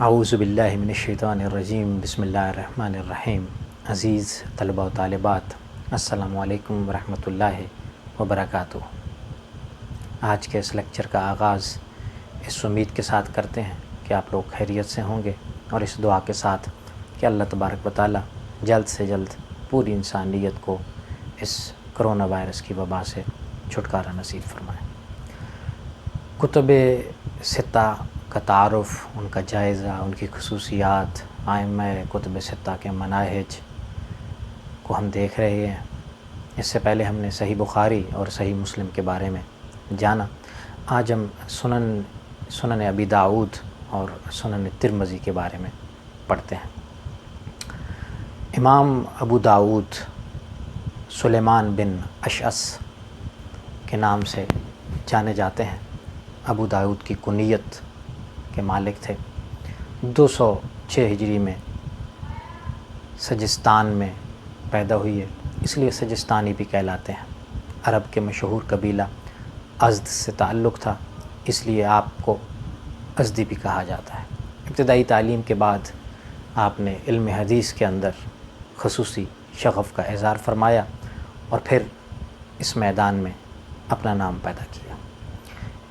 اعوذ باللہ من الشیطان الرجیم، بسم اللہ الرحمن الرحیم۔ عزیز طلباء و طالبات، السلام علیکم ورحمۃ اللہ وبرکاتہ۔ آج کے اس لیکچر کا آغاز اس امید کے ساتھ کرتے ہیں کہ آپ لوگ خیریت سے ہوں گے، اور اس دعا کے ساتھ کہ اللہ تبارک و تعالیٰ جلد سے جلد پوری انسانیت کو اس کرونا وائرس کی وبا سے چھٹکارا نصیب فرمائے۔ کتب ستہ کا تعارف، ان کا جائزہ، ان کی خصوصیات، ائمہ کتب ستہ کے مناہج کو ہم دیکھ رہے ہیں۔ اس سے پہلے ہم نے صحیح بخاری اور صحیح مسلم کے بارے میں جانا۔ آج ہم سنن ابی داؤد اور سنن ترمذی کے بارے میں پڑھتے ہیں۔ امام ابو داؤد سلیمان بن اشعث کے نام سے جانے جاتے ہیں۔ ابو داؤد کی کنیت کے مالک تھے۔ 206 ہجری میں سجستان میں پیدا ہوئی ہے، اس لیے سجستانی بھی کہلاتے ہیں۔ عرب کے مشہور قبیلہ ازد سے تعلق تھا، اس لیے آپ کو ازدی بھی کہا جاتا ہے۔ ابتدائی تعلیم کے بعد آپ نے علم حدیث کے اندر خصوصی شغف کا اظہار فرمایا اور پھر اس میدان میں اپنا نام پیدا کیا۔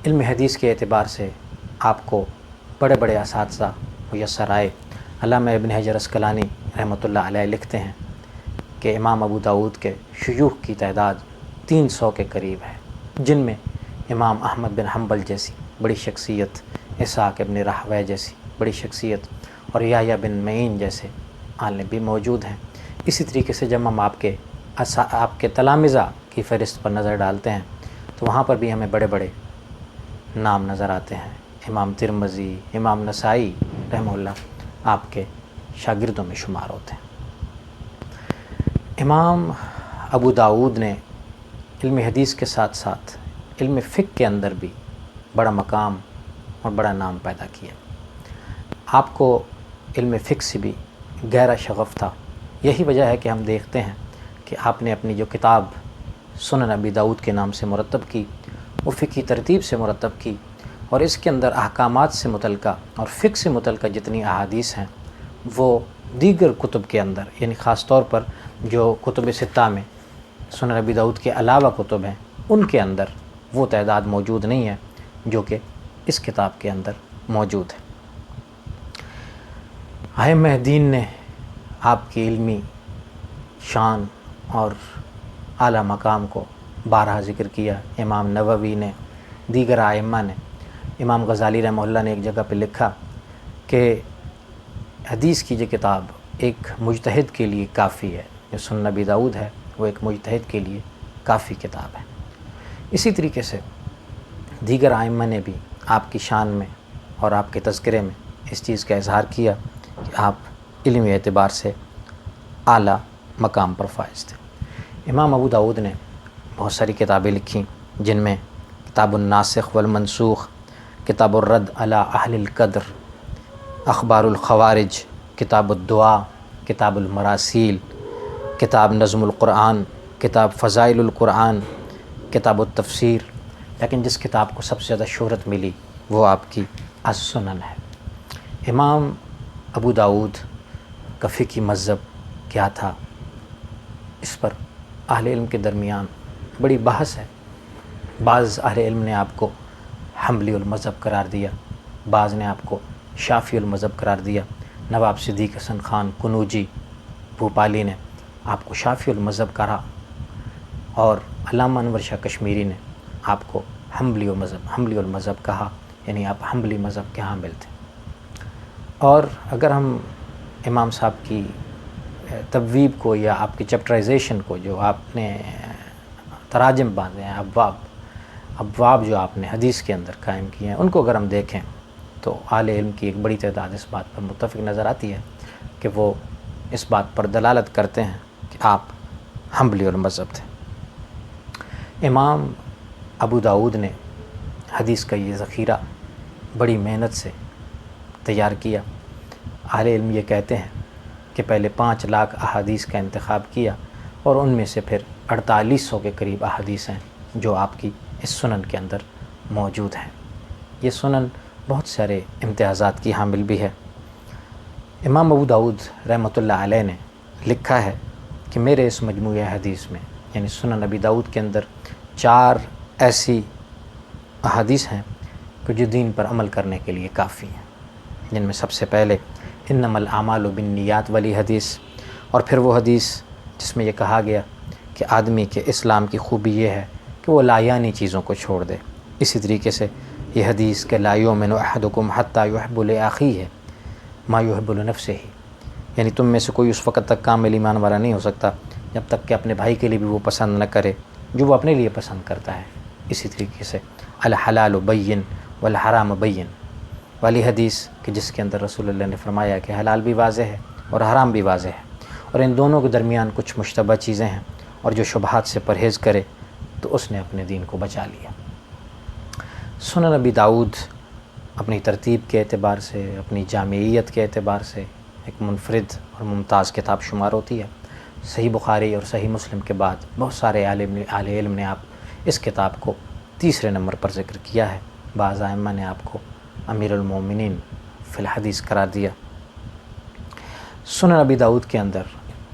علم حدیث کے اعتبار سے آپ کو بڑے بڑے اساتذہ میسر آئے۔ علامہ ابن حجر عسقلانی رحمۃ اللہ علیہ لکھتے ہیں کہ امام ابو داؤد کے شیوخ کی تعداد 300 کے قریب ہے، جن میں امام احمد بن حنبل جیسی بڑی شخصیت، اسحاق ابن راہویہ جیسی بڑی شخصیت اور یحییٰ بن معین جیسے عالم بھی موجود ہیں۔ اسی طریقے سے جب ہم آپ کے تلامذہ کی فہرست پر نظر ڈالتے ہیں تو وہاں پر بھی ہمیں بڑے بڑے نام نظر آتے ہیں۔ امام ترمذی، امام نسائی رحمہ اللہ آپ کے شاگردوں میں شمار ہوتے ہیں۔ امام ابو داؤد نے علم حدیث کے ساتھ ساتھ علم فقہ کے اندر بھی بڑا مقام اور بڑا نام پیدا کیا۔ آپ کو علم فقہ سے بھی گہرا شغف تھا۔ یہی وجہ ہے کہ ہم دیکھتے ہیں کہ آپ نے اپنی جو کتاب سنن ابی داؤد کے نام سے مرتب کی، وہ فقہی ترتیب سے مرتب کی، اور اس کے اندر احکامات سے متعلقہ اور فقہ سے متعلقہ جتنی احادیث ہیں وہ دیگر کتب کے اندر، یعنی خاص طور پر جو کتب ستہ میں سنن ابی داؤد کے علاوہ کتب ہیں، ان کے اندر وہ تعداد موجود نہیں ہے جو کہ اس کتاب کے اندر موجود ہے۔ ائمہ دین نے آپ کی علمی شان اور اعلیٰ مقام کو بارہا ذکر کیا۔ امام نووی نے، دیگر ائمہ نے، امام غزالی رحمہ اللہ نے ایک جگہ پہ لکھا کہ حدیث کی جو کتاب ایک مجتہد کے لیے کافی ہے، جو سنن ابی داؤد ہے وہ ایک مجتہد کے لیے کافی کتاب ہے۔ اسی طریقے سے دیگر ائمہ نے بھی آپ کی شان میں اور آپ کے تذکرے میں اس چیز کا اظہار کیا کہ آپ علمی اعتبار سے اعلیٰ مقام پر فائز تھے۔ امام ابو داؤد نے بہت ساری کتابیں لکھیں، جن میں کتاب الناسخ والمنسوخ، کتاب الرد علی اہل القدر، اخبار الخوارج، کتاب الدعاء، کتاب المراسیل، کتاب نظم القرآن، کتاب فضائل القرآن، کتاب التفسیر، لیکن جس کتاب کو سب سے زیادہ شہرت ملی وہ آپ کی السنن ہے۔ امام ابو داؤد کا فقہی مذہب کیا تھا، اس پر اہل علم کے درمیان بڑی بحث ہے۔ بعض اہل علم نے آپ کو حنبلی المذہب قرار دیا، بعض نے آپ کو شافعی المذہب قرار دیا۔ نواب صدیق حسن خان کنوجی بھوپالی نے آپ کو شافعی المذہب کہا، اور علامہ انور شاہ کشمیری نے آپ کو حنبلی المذہب کہا، یعنی آپ حنبلی مذہب کے حامل تھے۔ اور اگر ہم امام صاحب کی تبویب کو یا آپ کی چیپٹرائزیشن کو، جو آپ نے تراجم باندھے ہیں، ابواب جو آپ نے حدیث کے اندر قائم کیے ہیں، ان کو اگر ہم دیکھیں تو اہل علم کی ایک بڑی تعداد اس بات پر متفق نظر آتی ہے کہ وہ اس بات پر دلالت کرتے ہیں کہ آپ حنبلی المذہب تھے۔ امام ابو داؤد نے حدیث کا یہ ذخیرہ بڑی محنت سے تیار کیا۔ اہل علم یہ کہتے ہیں کہ پہلے 5 لاکھ احادیث کا انتخاب کیا، اور ان میں سے پھر 4800 کے قریب احادیث ہیں جو آپ کی اس سنن کے اندر موجود ہیں۔ یہ سنن بہت سارے امتیازات کی حامل بھی ہے۔ امام ابو داؤد رحمۃ اللہ علیہ نے لکھا ہے کہ میرے اس مجموعہ حدیث میں یعنی سنن ابی داؤد کے اندر 4 ایسی احادیث ہیں کہ جو دین پر عمل کرنے کے لیے کافی ہیں، جن میں سب سے پہلے انما الاعمال بالنیات والی حدیث، اور پھر وہ حدیث جس میں یہ کہا گیا کہ آدمی کے اسلام کی خوبی یہ ہے کہ وہ لایانی چیزوں کو چھوڑ دے۔ اسی طریقے سے یہ حدیث کہ لا یؤمن احدکم حتی یحب لاخیہ ما یحب لنفسہ، یعنی تم میں سے کوئی اس وقت تک کامل ایمان والا نہیں ہو سکتا جب تک کہ اپنے بھائی کے لیے بھی وہ پسند نہ کرے جو وہ اپنے لیے پسند کرتا ہے۔ اسی طریقے سے الحلال بین والحرام بین والی حدیث کہ جس کے اندر رسول اللہ نے فرمایا کہ حلال بھی واضح ہے اور حرام بھی واضح ہے، اور ان دونوں کے درمیان کچھ مشتبہ چیزیں ہیں، اور جو شبہات سے پرہیز کرے تو اس نے اپنے دین کو بچا لیا۔ سنن ابی داؤد اپنی ترتیب کے اعتبار سے، اپنی جامعیت کے اعتبار سے ایک منفرد اور ممتاز کتاب شمار ہوتی ہے۔ صحیح بخاری اور صحیح مسلم کے بعد بہت سارے اہل علم نے آپ اس کتاب کو تیسرے نمبر پر ذکر کیا ہے، بعض ائمہ نے آپ کو امیر المومنین فی الحدیث قرار دیا۔ سنن ابی داؤد کے اندر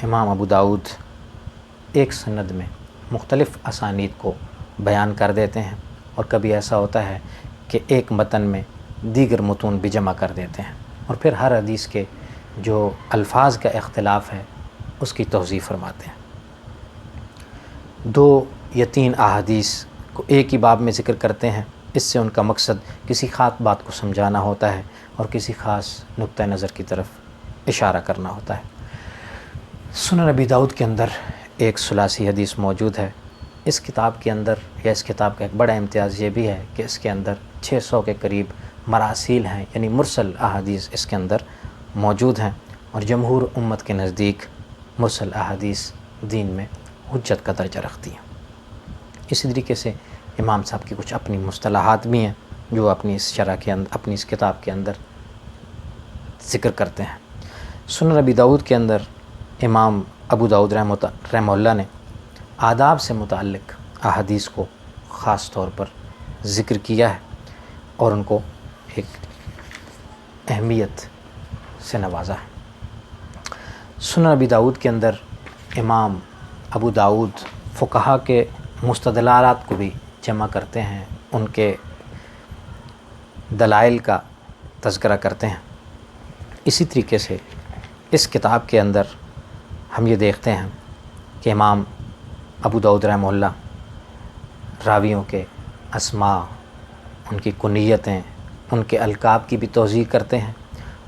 امام ابو داؤد ایک سند میں مختلف اسانید کو بیان کر دیتے ہیں، اور کبھی ایسا ہوتا ہے کہ ایک متن میں دیگر متون بھی جمع کر دیتے ہیں، اور پھر ہر حدیث کے جو الفاظ کا اختلاف ہے اس کی توضیح فرماتے ہیں۔ 2 یا 3 احادیث کو ایک ہی باب میں ذکر کرتے ہیں، اس سے ان کا مقصد کسی خاص بات کو سمجھانا ہوتا ہے اور کسی خاص نقطہ نظر کی طرف اشارہ کرنا ہوتا ہے۔ سنن ابی داؤد کے اندر ایک ثلاثی حدیث موجود ہے۔ اس کتاب کے اندر یا اس کتاب کا ایک بڑا امتیاز یہ بھی ہے کہ اس کے اندر 600 کے قریب مراسیل ہیں، یعنی مرسل احادیث اس کے اندر موجود ہیں، اور جمہور امت کے نزدیک مرسل احادیث دین میں حجت کا درجہ رکھتی ہیں۔ اسی طریقے سے امام صاحب کی کچھ اپنی مصطلحات بھی ہیں جو اپنی اس شرح کے اندر، اپنی اس کتاب کے اندر ذکر کرتے ہیں۔ سنن ابی داؤد کے اندر امام ابو داؤد رحمہ اللہ نے آداب سے متعلق احادیث کو خاص طور پر ذکر کیا ہے اور ان کو ایک اہمیت سے نوازا ہے۔ سنن ابی داؤد کے اندر امام ابو داؤد فقہا کے مستدلالات کو بھی جمع کرتے ہیں، ان کے دلائل کا تذکرہ کرتے ہیں۔ اسی طریقے سے اس کتاب کے اندر ہم یہ دیکھتے ہیں کہ امام ابو داؤد رحمہ اللہ راویوں کے اسماء، ان کی کنیتیں، ان کے القاب کی بھی توضیح کرتے ہیں،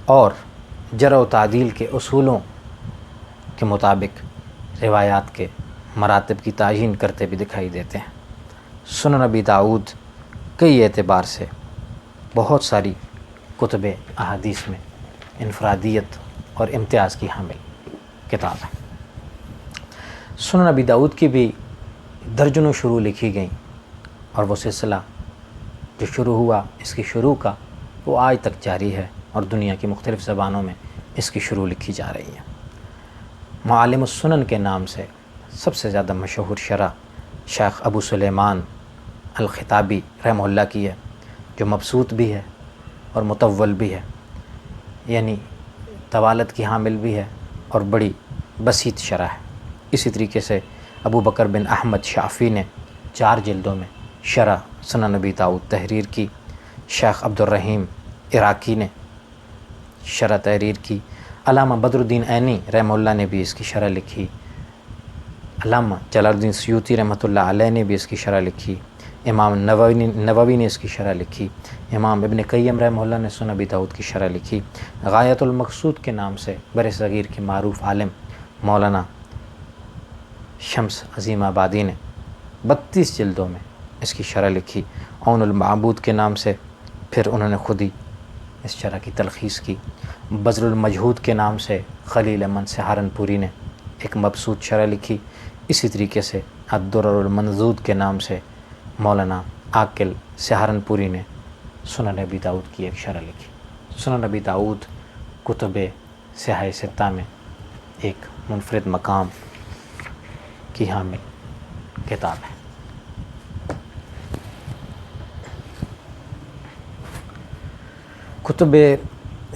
اور جرح و تعدیل کے اصولوں کے مطابق روایات کے مراتب کی تعیین کرتے بھی دکھائی دیتے ہیں۔ سنن ابی داؤد کئی اعتبار سے بہت ساری کتب احادیث میں انفرادیت اور امتیاز کی حامل کتاب ہے۔ سنن ابی داؤد کی بھی درجنوں شروع لکھی گئیں، اور وہ سلسلہ جو شروع ہوا اس کی شروع کا وہ آج تک جاری ہے، اور دنیا کی مختلف زبانوں میں اس کی شروع لکھی جا رہی ہے۔ معالم السنن کے نام سے سب سے زیادہ مشہور شرح شیخ ابو سلیمان الخطابی رحمہ اللہ کی ہے، جو مبسوط بھی ہے اور مطول بھی ہے، یعنی طوالت کی حامل بھی ہے اور بڑی بسیط شرح ہے۔ اسی طریقے سے ابو بکر بن احمد شافعی نے 4 جلدوں میں شرح سنن ابی داؤد تحریر کی۔ شیخ عبد الرحیم عراقی نے شرح تحریر کی۔ علامہ بدر الدین عینی رحمہ اللہ نے بھی اس کی شرح لکھی۔ علامہ جلال الدین سیوطی رحمۃ اللہ علیہ نے بھی اس کی شرح لکھی۔ امام نووی نے اس کی شرح لکھی۔ امام ابن قیم رحمہ اللہ نے سنن ابی داؤد کی شرح لکھی۔ غایۃ المقصود کے نام سے بر صغیر کے معروف عالم مولانا شمس عظیم آبادی نے 32 جلدوں میں اس کی شرح لکھی۔ عون المعبود کے نام سے پھر انہوں نے خود ہی اس شرح کی تلخیص کی۔ بذل المجہود کے نام سے خلیل امن سہارنپوری نے ایک مبسوط شرح لکھی۔ اسی طریقے سے الدرر المنضود کے نام سے مولانا عاقل سہارنپوری نے سنن ابی داؤد کی ایک شرح لکھی۔ سنن ابی داؤد کتب سیاہ ستہ میں ایک منفرد مقام کی حامل کتاب ہے۔ کتب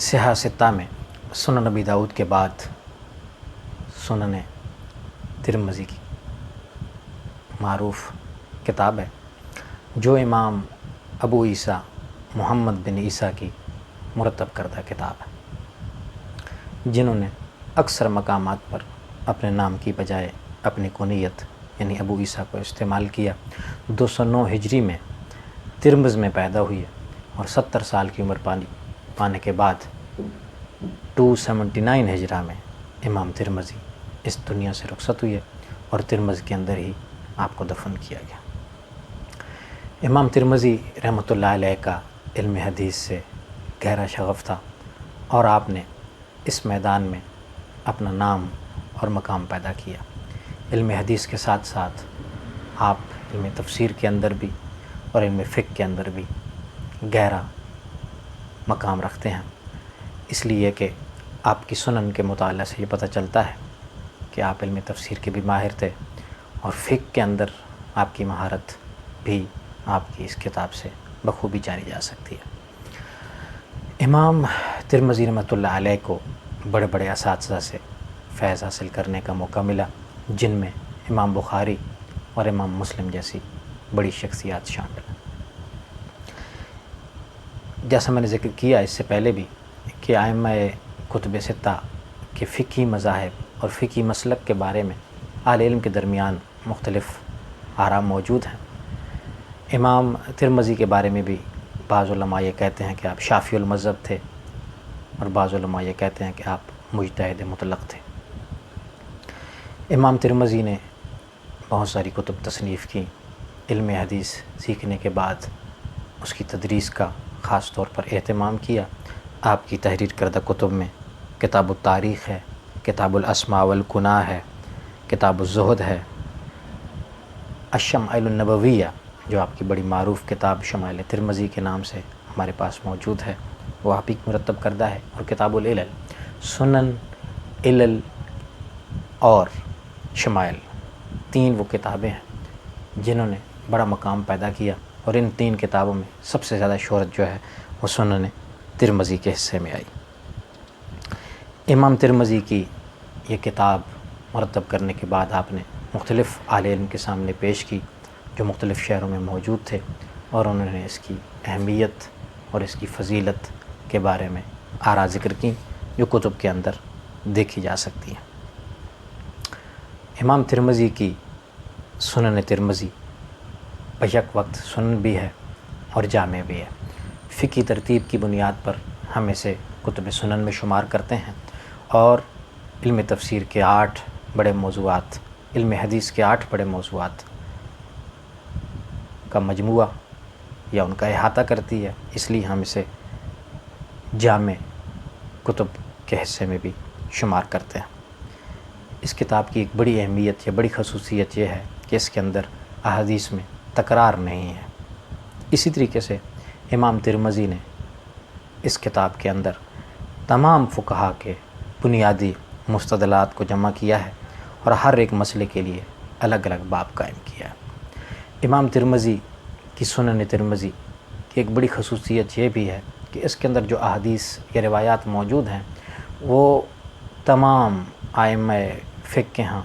سیاہ ستہ میں سنن نبی داؤد کے بعد سنن ترمذی کی معروف کتاب ہے، جو امام ابو عیسیٰ محمد بن عیسیٰ کی مرتب کردہ کتاب ہے، جنہوں نے اکثر مقامات پر اپنے نام کی بجائے اپنی کنیت یعنی ابو عیسیٰ کو استعمال کیا۔ 209 ہجری میں ترمذ میں پیدا ہوئی ہے اور 70 سال کی عمر پانے کے بعد 279 ہجرہ میں امام ترمذی اس دنیا سے رخصت ہوئی ہے اور ترمذ کے اندر ہی آپ کو دفن کیا گیا۔ امام ترمذی رحمۃ اللہ علیہ کا علم حدیث سے گہرا شغف تھا اور آپ نے اس میدان میں اپنا نام اور مقام پیدا کیا۔ علم حدیث کے ساتھ ساتھ آپ علم تفسیر کے اندر بھی اور علم فقہ کے اندر بھی گہرا مقام رکھتے ہیں، اس لیے کہ آپ کی سنن کے مطالعہ سے یہ پتہ چلتا ہے کہ آپ علم تفسیر کے بھی ماہر تھے اور فقہ کے اندر آپ کی مہارت بھی آپ کی اس کتاب سے بخوبی جانی جا سکتی ہے۔ امام ترمذی رحمۃ اللہ علیہ کو بڑے بڑے اساتذہ سے فیض حاصل کرنے کا موقع ملا، جن میں امام بخاری اور امام مسلم جیسی بڑی شخصیات شامل ہیں۔ جیسا میں نے ذکر کیا اس سے پہلے بھی کہ ائمہ کتب ستہ کے فقہی مذاہب اور فقہی مسلک کے بارے میں اہل علم کے درمیان مختلف آراء موجود ہیں۔ امام ترمذی کے بارے میں بھی بعض علماء یہ کہتے ہیں کہ آپ شافعی المذہب تھے اور بعض علماء یہ کہتے ہیں کہ آپ مجتہد مطلق تھے۔ امام ترمذی نے بہت ساری کتب تصنیف کی۔ علم حدیث سیکھنے کے بعد اس کی تدریس کا خاص طور پر اہتمام کیا۔ آپ کی تحریر کردہ کتب میں کتاب التاریخ ہے، کتاب الاسماء والکناہ ہے، کتاب الزہد ہے، الشمائل النبویہ جو آپ کی بڑی معروف کتاب شمائل ترمذی کے نام سے ہمارے پاس موجود ہے، وہ آپ ہی مرتب کردہ ہے، اور کتاب العلل، سنن، علل اور شمائل، 3 وہ کتابیں ہیں جنہوں نے بڑا مقام پیدا کیا، اور ان 3 کتابوں میں سب سے زیادہ شہرت جو ہے وہ سنن ترمذی کے حصے میں آئی۔ امام ترمذی کی یہ کتاب مرتب کرنے کے بعد آپ نے مختلف اہل علم کے سامنے پیش کی جو مختلف شہروں میں موجود تھے، اور انہوں نے اس کی اہمیت اور اس کی فضیلت کے بارے میں آراء ذکر کی جو کتب کے اندر دیکھی جا سکتی ہیں۔ امام ترمذی کی سنن ترمذی بیک وقت سنن بھی ہے اور جامع بھی ہے۔ فقہی ترتیب کی بنیاد پر ہم اسے کتب سنن میں شمار کرتے ہیں، اور علم تفسیر کے 8 بڑے موضوعات، علم حدیث کے 8 بڑے موضوعات کا مجموعہ یا ان کا احاطہ کرتی ہے، اس لیے ہم اسے جامع کتب کے حصے میں بھی شمار کرتے ہیں۔ اس کتاب کی ایک بڑی اہمیت یا بڑی خصوصیت یہ ہے کہ اس کے اندر احادیث میں تکرار نہیں ہے۔ اسی طریقے سے امام ترمذی نے اس کتاب کے اندر تمام فقہا کے بنیادی مستدلات کو جمع کیا ہے اور ہر ایک مسئلے کے لیے الگ الگ باب قائم کیا ہے۔ امام ترمذی کی سنن ترمذی کی ایک بڑی خصوصیت یہ بھی ہے کہ اس کے اندر جو احادیث یا روایات موجود ہیں وہ تمام ائمہ فقہ کے ہاں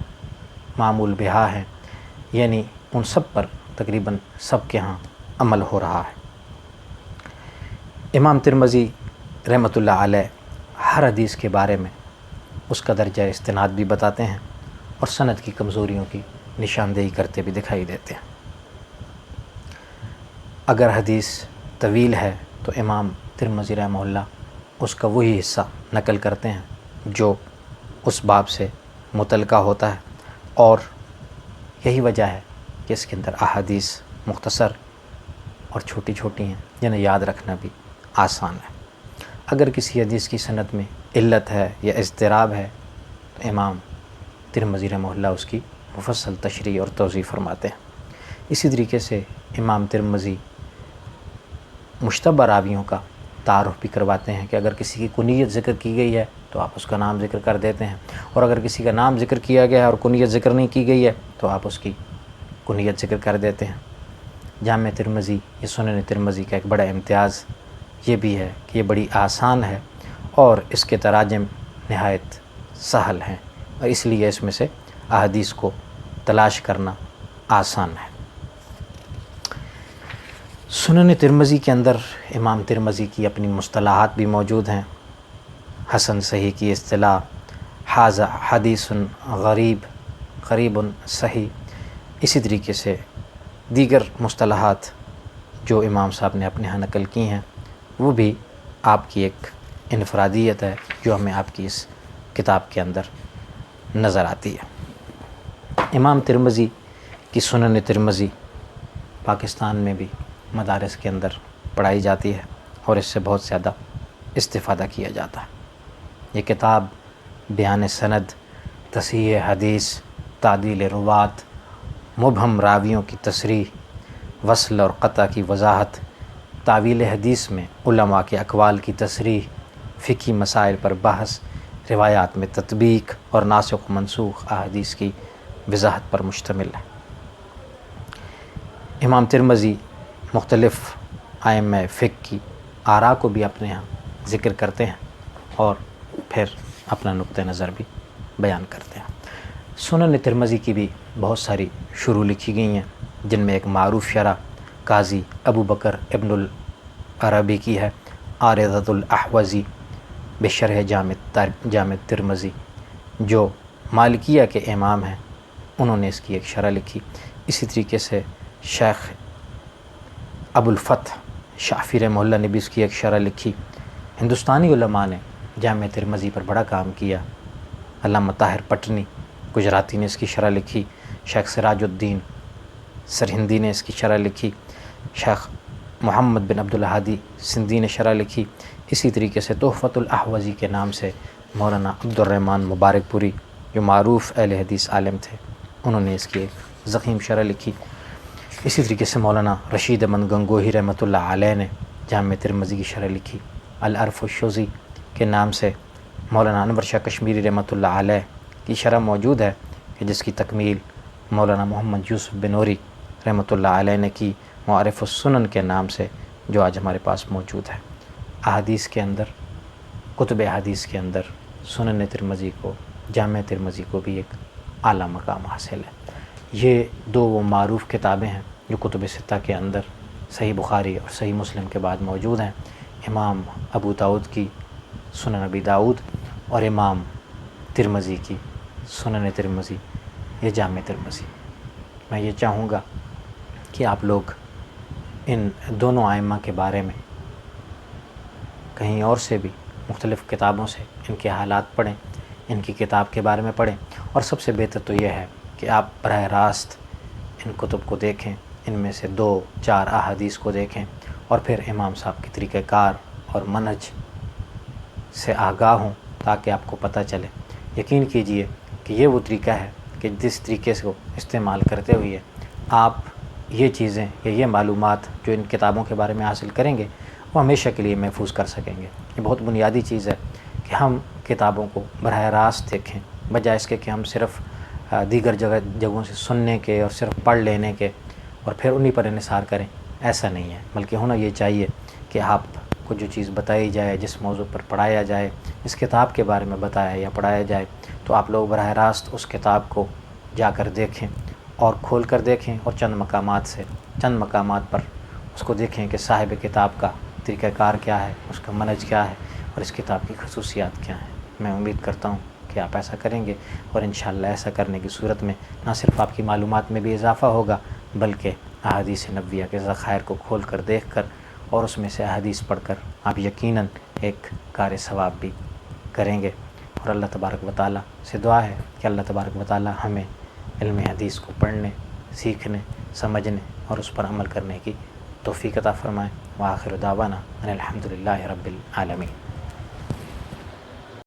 معمول بہا ہیں، یعنی ان سب پر تقریباً سب کے ہاں عمل ہو رہا ہے۔ امام ترمذی رحمۃ اللہ علیہ ہر حدیث کے بارے میں اس کا درجہ استناد بھی بتاتے ہیں اور سند کی کمزوریوں کی نشاندہی کرتے بھی دکھائی دیتے ہیں۔ اگر حدیث طویل ہے تو امام ترمذی رحمہ اللہ اس کا وہی حصہ نقل کرتے ہیں جو اس باب سے متعلقہ ہوتا ہے، اور یہی وجہ ہے کہ اس کے اندر احادیث مختصر اور چھوٹی چھوٹی ہیں جنہیں یاد رکھنا بھی آسان ہے۔ اگر کسی حدیث کی سند میں علت ہے یا اضطراب ہے تو امام ترمذی رحمہ اللہ اس کی مفصل تشریح اور توضیح فرماتے ہیں۔ اسی طریقے سے امام ترمذی مشتبہ راویوں کا تعارف بھی کرواتے ہیں کہ اگر کسی کی کنیت ذکر کی گئی ہے تو آپ اس کا نام ذکر کر دیتے ہیں، اور اگر کسی کا نام ذکر کیا گیا ہے اور کنیت ذکر نہیں کی گئی ہے تو آپ اس کی کنیت ذکر کر دیتے ہیں۔ جامع ترمذی یا سنن ترمذی کا ایک بڑا امتیاز یہ بھی ہے کہ یہ بڑی آسان ہے اور اس کے تراجم نہایت سہل ہیں، اور اس لیے اس میں سے احادیث کو تلاش کرنا آسان ہے۔ سنن ترمذی کے اندر امام ترمذی کی اپنی مصطلحات بھی موجود ہیں۔ حسن صحیح کی اصطلاح حاذا حدیث غریب، غریب صحیح، اسی طریقے سے دیگر مصطلحات جو امام صاحب نے اپنے ہاں نقل کی ہیں وہ بھی آپ کی ایک انفرادیت ہے جو ہمیں آپ کی اس کتاب کے اندر نظر آتی ہے۔ امام ترمذی کی سنن ترمذی پاکستان میں بھی مدارس کے اندر پڑھائی جاتی ہے اور اس سے بہت زیادہ استفادہ کیا جاتا ہے۔ یہ کتاب بیان سند، تصحیح حدیث، تعدیل روات، مبہم راویوں کی تصریح، وصل اور قطع کی وضاحت، تعویل حدیث میں علماء کے اقوال کی تصریح، فقہی مسائل پر بحث، روایات میں تطبیق اور ناسخ و منسوخ احادیث کی وضاحت پر مشتمل ہے۔ امام ترمذی مختلف ائمہ فقہ کی آراء کو بھی اپنے ہاں ذکر کرتے ہیں اور پھر اپنا نقطہ نظر بھی بیان کرتے ہیں۔ سنن ترمذی کی بھی بہت ساری شروح لکھی گئی ہیں، جن میں ایک معروف شرح قاضی ابو بکر ابن العربی کی ہے، عارضۃ الاحوزی بشرح جامع ترمذی، جو مالکیہ کے امام ہیں، انہوں نے اس کی ایک شرح لکھی۔ اسی طریقے سے شیخ ابو الفتح شافعی رحمہ اللہ نے بھی اس کی ایک شرح لکھی۔ ہندوستانی علماء نے جامع ترمذی پر بڑا کام کیا۔ علامہ طاہر پٹنی گجراتی نے اس کی شرح لکھی، شیخ سراج الدین سرہندی نے اس کی شرح لکھی، شیخ محمد بن عبد الہادی سندھی نے شرح لکھی۔ اسی طریقے سے تحفۃ الاحوزی کے نام سے مولانا عبد الرحمن مبارک پوری جو معروف اہل حدیث عالم تھے، انہوں نے اس کی ایک ضخیم شرح لکھی۔ اسی طریقے سے مولانا رشید احمد گنگوہی رحمۃ اللہ علیہ نے جامع ترمذی کی شرح لکھی۔ العرف الشوزی کے نام سے مولانا انور شاہ کشمیری رحمۃ اللہ علیہ کی شرح موجود ہے، کہ جس کی تکمیل مولانا محمد یوسف بنوری رحمۃ اللہ علیہ نے کی، معارف السنن کے نام سے، جو آج ہمارے پاس موجود ہے۔ احادیث کے اندر، کتب حدیث کے اندر سنن ترمذی کو، جامع ترمذی کو بھی ایک اعلیٰ مقام حاصل ہے۔ یہ دو وہ معروف کتابیں ہیں جو کتب ستہ کے اندر صحیح بخاری اور صحیح مسلم کے بعد موجود ہیں، امام ابو داؤد کی سنن ابی داؤد اور امام ترمذی کی سنن ترمذی، یہ جامع ترمذی۔ میں یہ چاہوں گا کہ آپ لوگ ان دونوں ائمہ کے بارے میں کہیں اور سے بھی، مختلف کتابوں سے ان کے حالات پڑھیں، ان کی کتاب کے بارے میں پڑھیں، اور سب سے بہتر تو یہ ہے کہ آپ براہ راست ان کتب کو دیکھیں، ان میں سے 2-4 احادیث کو دیکھیں، اور پھر امام صاحب کی طریقہ کار اور منہج سے آگاہ ہوں، تاکہ آپ کو پتہ چلے۔ یقین کیجئے کہ یہ وہ طریقہ ہے کہ جس طریقے سے وہ استعمال کرتے ہوئے آپ یہ چیزیں یا یہ معلومات جو ان کتابوں کے بارے میں حاصل کریں گے، وہ ہمیشہ کے لیے محفوظ کر سکیں گے۔ یہ بہت بنیادی چیز ہے کہ ہم کتابوں کو براہ راست دیکھیں، بجائے اس کے کہ ہم صرف دیگر جگہوں سے سننے کے اور صرف پڑھ لینے کے اور پھر انہی پر انحصار کریں۔ ایسا نہیں ہے، بلکہ ہونا یہ چاہیے کہ آپ کو جو چیز بتائی جائے، جس موضوع پر پڑھایا جائے، اس کتاب کے بارے میں بتایا یا پڑھایا جائے، تو آپ لوگ براہ راست اس کتاب کو جا کر دیکھیں اور کھول کر دیکھیں، اور چند مقامات پر اس کو دیکھیں کہ صاحب کتاب کا طریقہ کار کیا ہے، اس کا منہج کیا ہے، اور اس کتاب کی خصوصیات کیا ہیں۔ میں امید کرتا ہوں کہ آپ ایسا کریں گے، اور انشاءاللہ ایسا کرنے کی صورت میں نہ صرف آپ کی معلومات میں بھی اضافہ ہوگا، بلکہ احادیث نبویہ کے ذخائر کو کھول کر دیکھ کر اور اس میں سے احادیث پڑھ کر آپ یقیناً ایک کار ثواب بھی کریں گے۔ اور اللہ تبارک و تعالیٰ سے دعا ہے کہ اللہ تبارک و تعالیٰ ہمیں علم حدیث کو پڑھنے، سیکھنے، سمجھنے اور اس پر عمل کرنے کی توفیق عطا فرمائے۔ وآخر دعوانا ان الحمد للہ رب العالمین۔